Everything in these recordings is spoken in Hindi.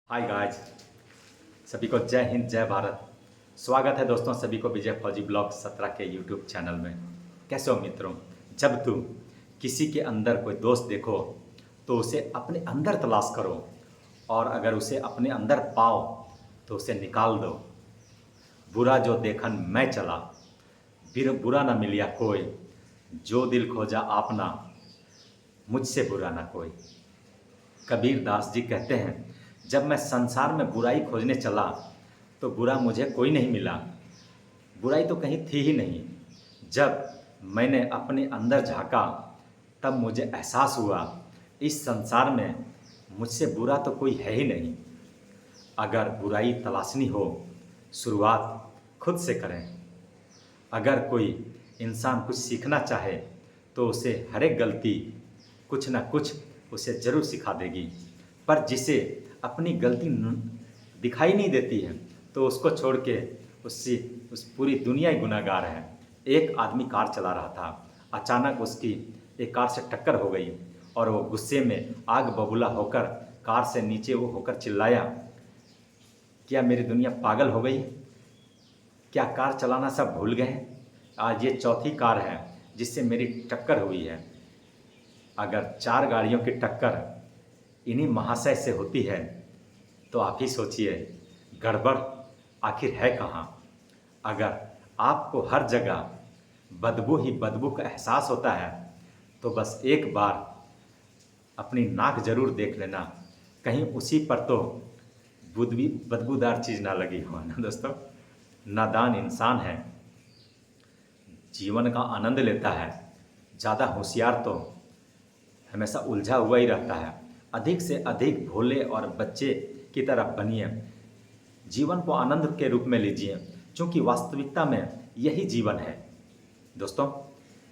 हाय गाइस, सभी को जय हिंद जय भारत। स्वागत है दोस्तों सभी को विजय फौजी ब्लॉग 17 के यूट्यूब चैनल में। कैसे हो मित्रों? जब तुम किसी के अंदर कोई दोष देखो तो उसे अपने अंदर तलाश करो, और अगर उसे अपने अंदर पाओ तो उसे निकाल दो। बुरा जो देखन मैं चला, फिर बुरा न मिलिया कोई, जो दिल खोजा आपना, मुझसे बुरा ना कोई। कबीर दास जी कहते हैं, जब मैं संसार में बुराई खोजने चला तो बुरा मुझे कोई नहीं मिला। बुराई तो कहीं थी ही नहीं। जब मैंने अपने अंदर झांका तब मुझे एहसास हुआ, इस संसार में मुझसे बुरा तो कोई है ही नहीं। अगर बुराई तलाशनी हो, शुरुआत खुद से करें। अगर कोई इंसान कुछ सीखना चाहे तो उसे हर एक गलती कुछ ना कुछ उसे ज़रूर सिखा देगी। पर जिसे अपनी गलती दिखाई नहीं देती है तो उसको छोड़ के उस पूरी दुनिया ही गुनाहगार है। एक आदमी कार चला रहा था, अचानक उसकी एक कार से टक्कर हो गई और वो गुस्से में आग बबूला होकर कार से नीचे वो होकर चिल्लाया, क्या मेरी दुनिया पागल हो गई? क्या कार चलाना सब भूल गए? आज ये चौथी कार है जिससे मेरी टक्कर हुई है। अगर 4 गाड़ियों की टक्कर इन्हीं महाशय से होती है तो आप ही सोचिए गड़बड़ आखिर है कहाँ। अगर आपको हर जगह बदबू ही बदबू का एहसास होता है तो बस एक बार अपनी नाक जरूर देख लेना, कहीं उसी पर तो बदबूदार चीज़ ना लगी हो ना दोस्तों। नादान इंसान है, जीवन का आनंद लेता है। ज़्यादा होशियार तो हमेशा उलझा हुआ ही रहता है। अधिक से अधिक भोले और बच्चे की तरह बनिए, जीवन को आनंद के रूप में लीजिए, क्योंकि वास्तविकता में यही जीवन है। दोस्तों,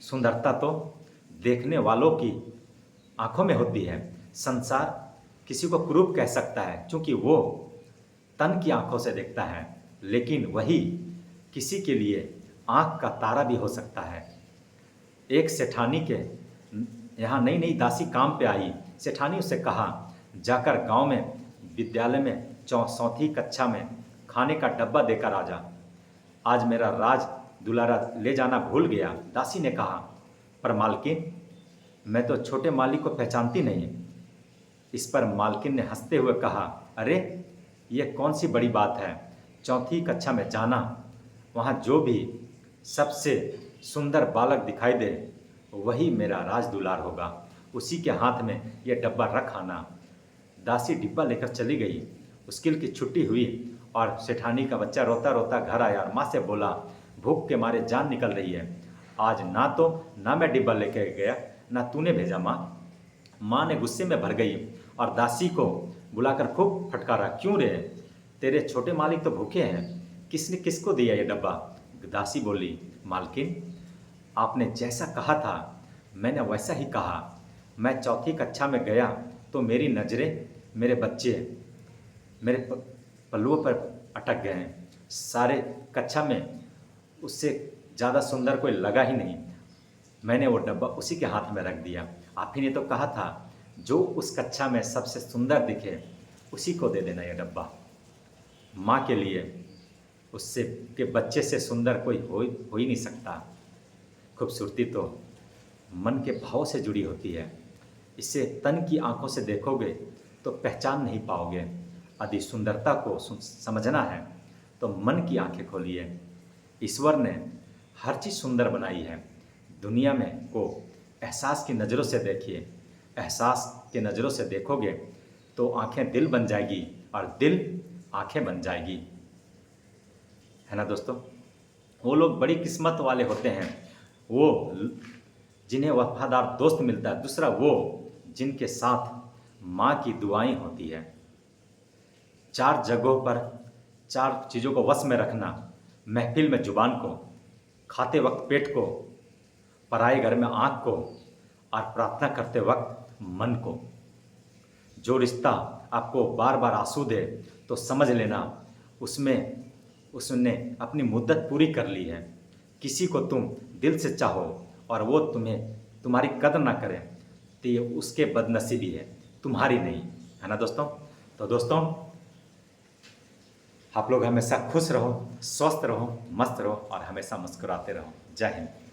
सुंदरता तो देखने वालों की आंखों में होती है। संसार किसी को कुरूप कह सकता है क्योंकि वो तन की आंखों से देखता है, लेकिन वही किसी के लिए आंख का तारा भी हो सकता है। एक सेठानी के यहाँ नई नई दासी काम पे आई। सेठानी उससे कहा, जाकर गांव में विद्यालय में चौथी कक्षा में खाने का डब्बा देकर आ जा। आज मेरा राज दुलारा ले जाना भूल गया। दासी ने कहा, पर मालकिन, मैं तो छोटे माली को पहचानती नहीं। इस पर मालकिन ने हंसते हुए कहा, अरे ये कौन सी बड़ी बात है? चौथी कक्षा में जाना, वहाँ जो भी सबसे सुंदर बालक दिखाई दे वही मेरा राज दुलार होगा, उसी के हाथ में ये डब्बा रख आना। दासी डिब्बा लेकर चली गई। मुश्किल की छुट्टी हुई और सेठानी का बच्चा रोता रोता घर आया और माँ से बोला, भूख के मारे जान निकल रही है। आज ना मैं डिब्बा लेकर गया, ना तूने भेजा माँ। माँ ने गुस्से में भर गई और दासी को बुलाकर खूब फटकारा, क्यों रे? तेरे छोटे मालिक तो भूखे हैं, किसने किसको दिया ये डब्बा? दासी बोली, मालकिन, आपने जैसा कहा था मैंने वैसा ही कहा। मैं चौथी कक्षा में गया तो मेरी नज़रें मेरे बच्चे मेरे पल्लुओं पर अटक गए हैं। सारे कक्षा में उससे ज़्यादा सुंदर कोई लगा ही नहीं। मैंने वो डब्बा उसी के हाथ में रख दिया। आप ही ने तो कहा था, जो उस कक्षा में सबसे सुंदर दिखे उसी को दे देना ये डब्बा। माँ के लिए उससे के बच्चे से सुंदर कोई हो ही नहीं सकता। खूबसूरती तो मन के भाव से जुड़ी होती है। इसे तन की आंखों से देखोगे तो पहचान नहीं पाओगे। यदि सुंदरता को समझना है तो मन की आंखें खोलिए। ईश्वर ने हर चीज़ सुंदर बनाई है। दुनिया में को एहसास की नज़रों से देखिए। एहसास की नज़रों से देखोगे तो आंखें दिल बन जाएगी और दिल आंखें बन जाएगी, है ना दोस्तों। वो लोग बड़ी किस्मत वाले होते हैं, वो जिन्हें वफादार दोस्त मिलता है। दूसरा वो जिनके साथ माँ की दुआएं होती है। 4 जगहों पर 4 चीज़ों को वश में रखना, महफिल में जुबान को, खाते वक्त पेट को, पराए घर में आँख को, और प्रार्थना करते वक्त मन को। जो रिश्ता आपको बार बार आंसू दे तो समझ लेना उसने अपनी मुद्दत पूरी कर ली है। किसी को तुम दिल से चाहो और वो तुम्हारी कदर ना करे तो ये उसके बदनसीबी है, तुम्हारी नहीं, है ना दोस्तों। तो दोस्तों, आप लोग हमेशा खुश रहो, स्वस्थ रहो, मस्त रहो और हमेशा मुस्कुराते रहो। जय हिंद।